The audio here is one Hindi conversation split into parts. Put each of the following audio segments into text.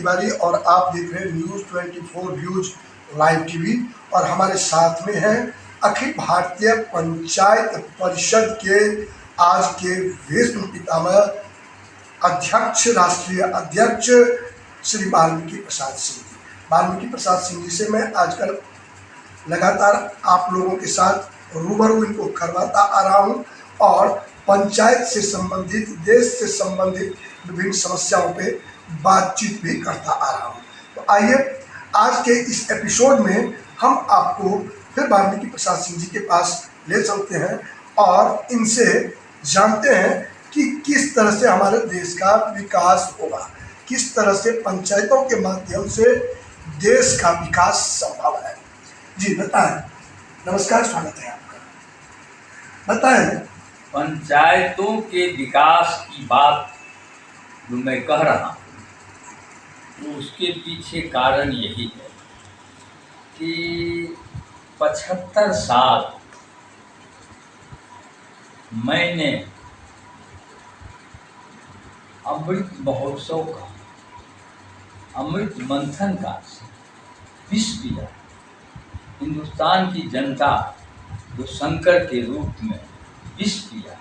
तिवारी और आप देख रहे हैं न्यूज़ 24 व्यूज लाइव टीवी। और हमारे साथ में हैं अखिल भारतीय पंचायत परिषद के आज के भीष्म पितामह अध्यक्ष, राष्ट्रीय अध्यक्ष श्री वाल्मीकि प्रसाद सिंह जी। वाल्मीकि प्रसाद सिंह जी से मैं आजकल लगातार आप लोगों के साथ रूबरू इनको करवाता आ रहा हूँ और पंचायत से संबंधित, देश से संबंधित विभिन्न समस्याओं पे बातचीत भी करता आ रहा हूँ। तो आइए आज के इस एपिसोड में हम आपको फिर वाल्मीकि प्रसाद सिंह जी के पास ले चलते हैं और इनसे जानते हैं कि किस तरह से हमारे देश का विकास होगा, किस तरह से पंचायतों के माध्यम से देश का विकास संभव है। जी बताएं। नमस्कार, स्वागत है आपका। बताएं। पंचायतों के विकास की बात जो मैं कह रहा हूँ तो उसके पीछे कारण यही है कि 75 साल मैंने अमृत महोत्सव का, अमृत मंथन का विष पिया। हिंदुस्तान की जनता जो संकट के रूप में विष पिया,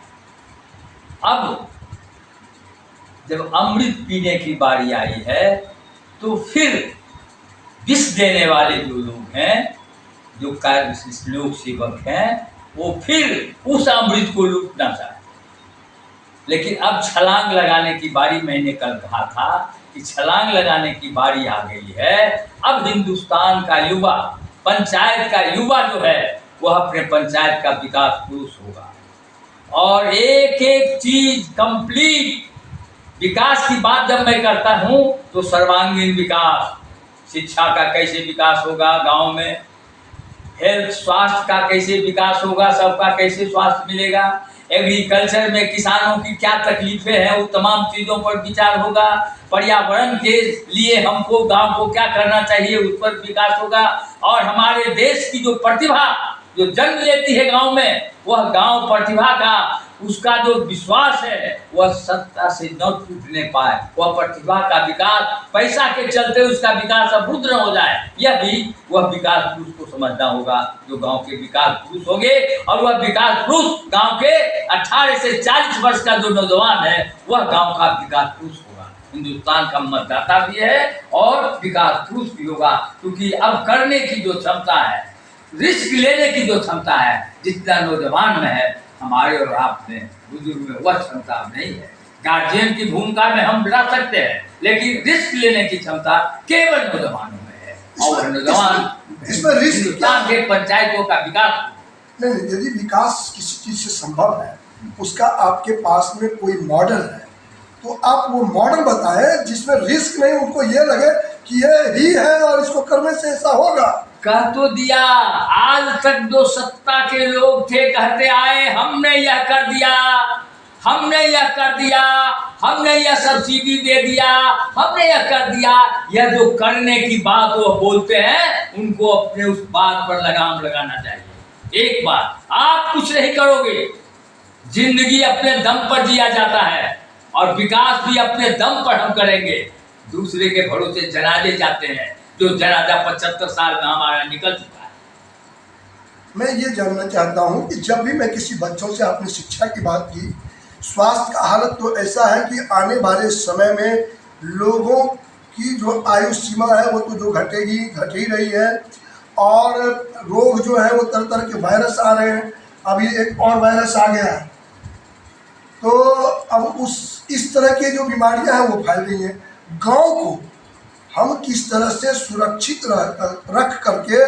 अब जब अमृत पीने की बारी आई है तो फिर विष देने वाले जो लोग हैं, जो कार्य लोक सेवक हैं, वो फिर उस अमृत को लूटना चाहते। लेकिन अब छलांग लगाने की बारी, मैंने कल कहा था कि छलांग लगाने की बारी आ गई है। अब हिंदुस्तान का युवा, पंचायत का युवा जो है वह अपने पंचायत का विकास पुरुष होगा और एक एक चीज कंप्लीट विकास की बात जब मैं करता हूँ तो सर्वांगीण विकास, शिक्षा का कैसे विकास होगा गांव में, हेल्थ स्वास्थ्य का कैसे विकास होगा, सबका कैसे स्वास्थ्य मिलेगा, एग्रीकल्चर में किसानों की क्या तकलीफें हैं वो तमाम चीज़ों पर विचार होगा, पर्यावरण के लिए हमको गांव को क्या करना चाहिए उस पर विकास होगा। और हमारे देश की जो प्रतिभा जो जन्म लेती है गांव में, वह गांव प्रतिभा का उसका जो विश्वास है वह सत्ता से न टूटने पाए, वह प्रतिभा का विकास, पैसा के चलते उसका विकास अवरुद्ध न हो जाए, यह भी वह विकास पुरुष को समझना होगा जो गांव के विकास पुरुष होंगे। और वह विकास पुरुष गांव के 18 से 40 वर्ष का जो नौजवान है वह गांव का विकास पुरुष होगा, हिंदुस्तान का मतदाता भी है और विकास पुरुष भी होगा। क्योंकि अब करने की जो क्षमता है, रिस्क लेने की जो क्षमता है, जितना नौजवान में है, हमारे और आप में, बुजुर्ग में वह क्षमता नहीं है। गार्जियन की भूमिका में हम रह सकते हैं लेकिन रिस्क लेने की क्षमता केवल नौजवानों में है। और नौजवान इसमें रिस्क हिंदुस्तान के पंचायतों का विकास नहीं, यदि विकास किसी चीज से संभव है, उसका आपके पास में कोई मॉडल है तो आप वो मॉडल बताएं जिसमें रिस्क नहीं, उनको ये लगे कि ये ही है और इसको करने से ऐसा होगा। कह तो दिया, आज तक जो सत्ता के लोग थे कहते आए हमने यह कर दिया, हमने यह कर दिया, हमने यह सब्सिडी दे दिया, हमने यह कर दिया। यह जो करने की बात वो बोलते हैं, उनको अपने उस बात पर लगाम लगाना चाहिए। एक बात, आप कुछ नहीं करोगे, जिंदगी अपने दम पर जिया जाता है और विकास भी अपने दम पर हम करेंगे। दूसरे के भरोसे जनाजे जाते हैं, जो जनाजा 75 साल में हमारा निकल चुका है। मैं ये जानना चाहता हूँ कि जब भी मैं किसी बच्चों से आपने शिक्षा की बात की, स्वास्थ्य का हालत तो ऐसा है कि आने वाले समय में लोगों की जो आयु सीमा है वो तो जो घटेगी घट ही रही है और रोग जो है वो तरह तरह के वायरस आ रहे हैं। अभी एक और वायरस आ गया है तो अब इस तरह की जो बीमारियां हैं वो फैल रही हैं। गांव को हम किस तरह से सुरक्षित रख करके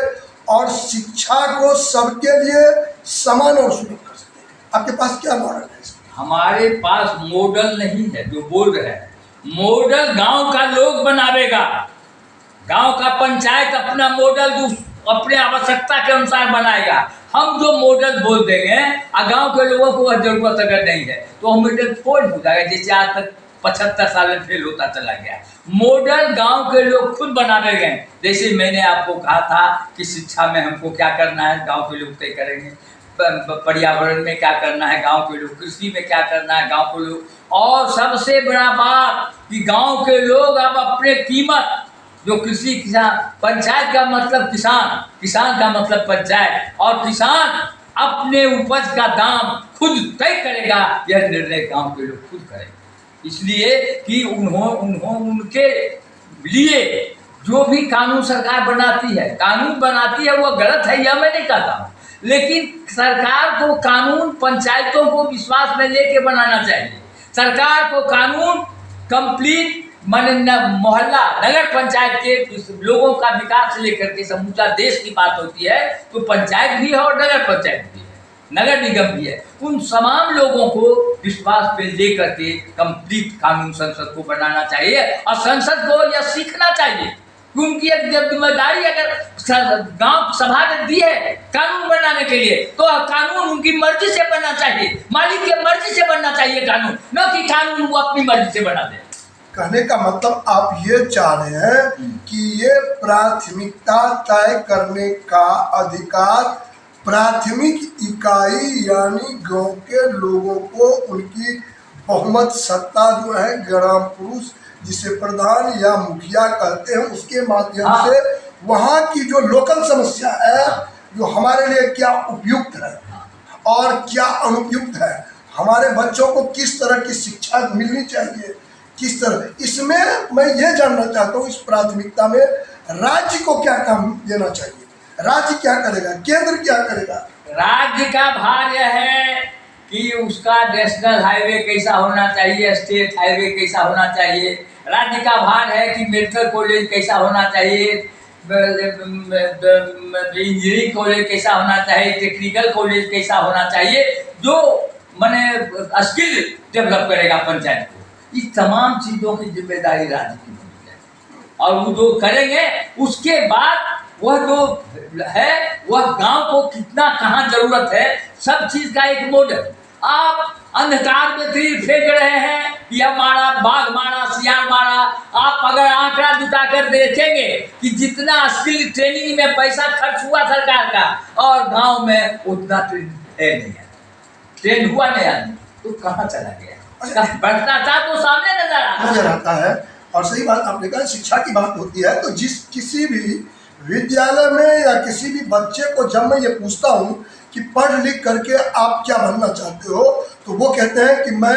और शिक्षा को सबके लिए समान और सुलभ कर सकते हैं, आपके पास क्या मॉडल है? हमारे पास मॉडल नहीं है। जो बोल रहे हैं मॉडल गांव का लोग बनावेगा, गांव का पंचायत अपना मॉडल अपने आवश्यकता के अनुसार बनाएगा। हम जो मॉडल बोल देंगे और गांव के लोगों को वह जरूरत अगर नहीं है तो हम मॉडल फोड़ हो जाएगा, जैसे आज तक 75 साल में फेल होता चला गया। मॉडल गांव के लोग खुद बनाने गए। जैसे मैंने आपको कहा था कि शिक्षा में हमको क्या करना है, गांव के लोग तय करेंगे। पर्यावरण में क्या करना है गांव के लोग, कृषि में क्या करना है गांव के लोग, और सबसे बड़ा बात कि गांव के लोग अब अपने कीमत, जो कृषि किसान, पंचायत का मतलब किसान, किसान का मतलब पंचायत, और किसान अपने उपज का दाम खुद तय करेगा, यह निर्णय गांव के लोग खुद करेंगे। इसलिए कि उनके लिए जो भी कानून सरकार बनाती है, कानून बनाती है वो गलत है यह मैं नहीं कहता हूँ, लेकिन सरकार को कानून पंचायतों को विश्वास में लेके बनाना चाहिए। सरकार को कानून कंप्लीट मोहल्ला नगर पंचायत के लोगों का विकास से लेकर के समूचा देश की बात होती है, तो पंचायत भी है और नगर पंचायत भी है, नगर निगम भी है, उन तमाम लोगों को विश्वास पे लेकर के कंप्लीट कानून संसद को बनाना चाहिए। और संसद को यह सीखना चाहिए कि उनकी एक जिम्मेदारी अगर गांव सभा ने दी है कानून बनाने के लिए, तो कानून उनकी मर्जी से बनना चाहिए, मालिक की मर्जी से बनना चाहिए कानून, न कि कानून वो अपनी मर्जी से बना दे। कहने का मतलब आप ये चाह रहे हैं कि ये प्राथमिकता तय करने का अधिकार प्राथमिक इकाई यानी गांव के लोगों को उनकी बहुमत सत्ता जो है ग्राम पुरुष जिसे प्रधान या मुखिया कहते हैं उसके माध्यम से वहाँ की जो लोकल समस्या है, जो हमारे लिए क्या उपयुक्त है और क्या अनुपयुक्त है, हमारे बच्चों को किस तरह की शिक्षा मिलनी चाहिए, किस तरह, इसमें मैं ये जानना चाहता हूँ इस प्राथमिकता में राज्य को क्या काम देना चाहिए, राज्य क्या करेगा, केंद्र क्या करेगा। राज्य का भार यह है कि उसका नेशनल हाईवे कैसा होना चाहिए, स्टेट हाईवे कैसा होना चाहिए। राज्य का भार है कि मेडिकल कॉलेज कैसा होना चाहिए, इंजीनियरिंग कॉलेज कैसा होना चाहिए, टेक्निकल कॉलेज कैसा होना चाहिए, जो माने स्किल डेवलप करेगा पंचायत को। इस तमाम चीज़ों की जिम्मेदारी राज्य की होनी है, और वो जो करेंगे उसके बाद वह जो है वह गांव को कितना कहाँ जरूरत है, सब चीज़ का एक मॉडल। आप अंधकार में तीर फेंक रहे हैं, यह मारा, बाघ मारा, सियार मारा, आप अगर आंकड़ा जुटा कर देखेंगे कि जितना स्किल ट्रेनिंग में पैसा खर्च हुआ सरकार का, और गांव में उतना ट्रेन है नहीं है, ट्रेन हुआ नहीं आदमी, तो कहाँ चला गया, भ्रष्टाचार तो सामने नजर आता है। और सही बात आपने कहा, शिक्षा की बात होती है तो किसी भी विद्यालय में या किसी भी बच्चे को जब मैं ये पूछता हूँ कि पढ़ लिख करके आप क्या बनना चाहते हो, तो वो कहते हैं कि मैं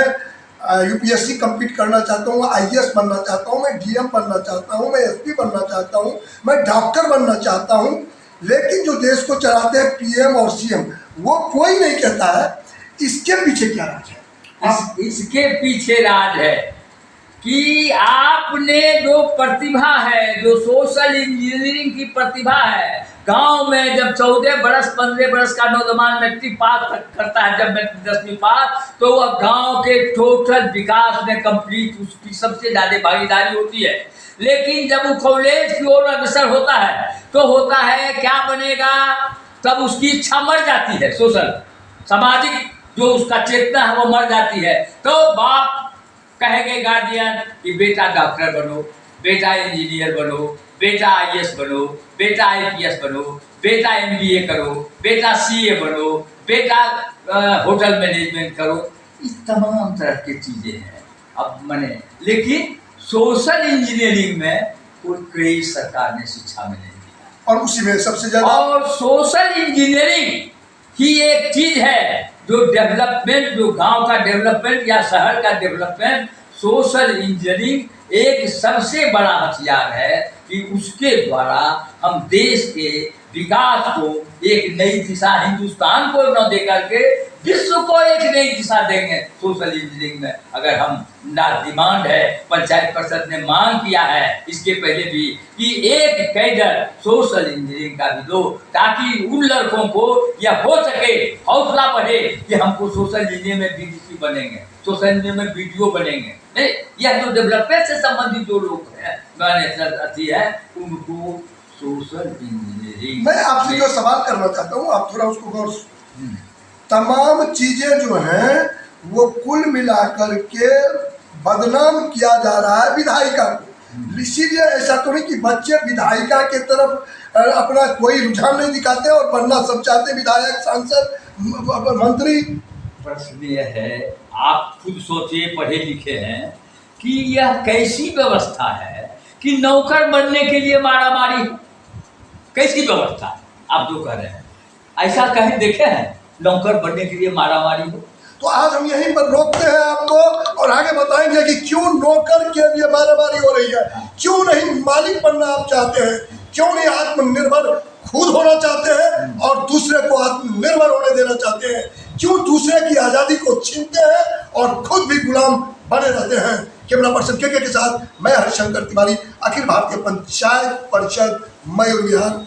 यूपीएससी कंप्लीट करना चाहता हूँ, आईएएस बनना चाहता हूँ, मैं डीएम बनना चाहता हूँ, मैं एसपी बनना चाहता हूँ, मैं डॉक्टर बनना चाहता हूँ। लेकिन जो देश को चलाते हैं पीएम और सीएम, वो कोई नहीं कहता है इसके पीछे क्या राज है। इसके पीछे राज है कि आपने जो प्रतिभा है, जो सोशल इंजीनियरिंग की प्रतिभा है, गांव में जब 14 बरस 15 बरस का नौजवान मैट्रिक पास करता है, जब मैट्रिक 10वीं पास, तो वह गांव के टोटल विकास में कंप्लीट उसकी सबसे ज़्यादा भागीदारी होती है। लेकिन जब वो कॉलेज की ओर अग्रसर होता है तो होता है क्या बनेगा, तब उसकी इच्छा मर जाती है, सोशल सामाजिक जो उसका चेतना है वो मर जाती है। तो बाप कहेंगे गार्जियन कि बेटा डॉक्टर बनो, बेटा इंजीनियर बनो, बेटा आईएएस बनो, बेटा आईपीएस बनो, बेटा एमबीए करो, बेटा सीए बनो, बेटा होटल मैनेजमेंट करो। इस तमाम तरह की चीज़ें हैं अब मैंने, लेकिन सोशल इंजीनियरिंग में कोई क्रेज सरकार ने शिक्षा में नहीं दिया, और उसी में सबसे ज़्यादा, और सोशल इंजीनियरिंग ही एक चीज़ है जो डेवलपमेंट, जो गांव का डेवलपमेंट या शहर का डेवलपमेंट, सोशल इंजीनियरिंग एक सबसे बड़ा हथियार है कि उसके द्वारा हम देश के विकास को एक नई दिशा, हिंदुस्तान को न दे करके विश्व को एक नई दिशा देंगे। सोशल इंजीनियरिंग में अगर हम ना डिमांड है, पंचायत परिषद ने मांग किया है इसके पहले भी कि एक कैडर सोशल इंजीनियरिंग का भी दो, ताकि उन लड़कों को यह हो सके, हौसला बढ़े कि हमको सोशल इंजीनियरिंग में बीडीसी बनेंगे, सोशल इंजीनियरिंग में बीडीओ बनेंगे। नहीं, यह जो डेवलपमेंट से संबंधित जो लोग हैं अति है, उनको सोशल इंजीनियरिंग। मैं आपसे जो सवाल करना चाहता हूँ आप थोड़ा उसको गौर, तमाम चीजें जो हैं वो कुल मिलाकर के बदनाम किया जा रहा है विधायिका को। इसीलिए ऐसा तो नहीं कि बच्चे विधायिका के तरफ अपना कोई रुझान नहीं दिखाते और बनना सब चाहते, विधायक सांसद मंत्री। प्रश्न यह है, आप खुद सोचिए, पढ़े लिखे हैं, कि यह कैसी व्यवस्था है कि नौकर बनने के लिए मारामारी? कैसी व्यवस्था है आप जो कह रहे हैं? ऐसा कहीं देखे हैं नौकर बनने के लिए मारामारी हो? तो आज हम यहीं पर रोकते हैं आपको और आगे बताएंगे कि क्यों नौकर के लिए मारामारी हो रही है, क्यों नहीं मालिक बनना आप चाहते हैं, क्यों नहीं आत्मनिर्भर खुद होना चाहते हैं और दूसरे को आत्मनिर्भर होने देना चाहते हैं, क्यों दूसरे की आज़ादी को छीनते हैं और खुद भी गुलाम बने रहते हैं। कैमरा पर्सन के साथ मैं हरिशंकर तिवारी, अखिल भारतीय पंचायत परिषद मयूर विहार।